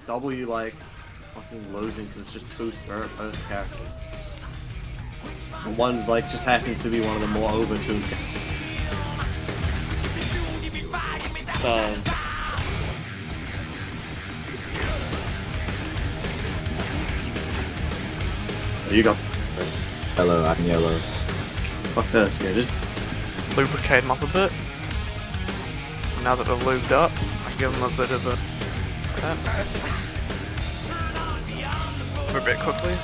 W like fucking losing because it's just two third-person characters. And one like just happens to be one of the more overtuned. There you go. Hello, I'm yellow. Fuck this, yeah, just lubricate them up a bit. Now that they're lubed up, I give them a bit of a bit quickly.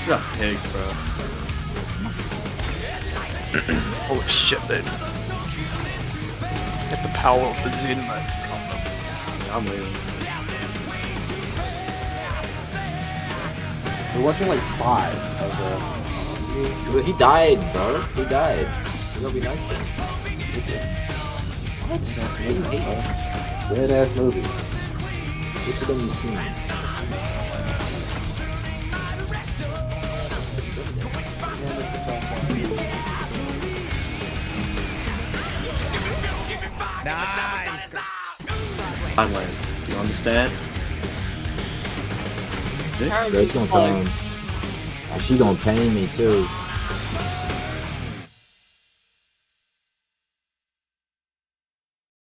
shut up, pig, bro. Holy shit, dude. Get the power of the Zen mode. I'm leaving. We're watching like 5 of the... He died, bro. He died. You gotta be nice to him. What? Weird ass movies. Which of them you seen? Nice. Land. You understand? Grace gonna come. She gonna pain me too.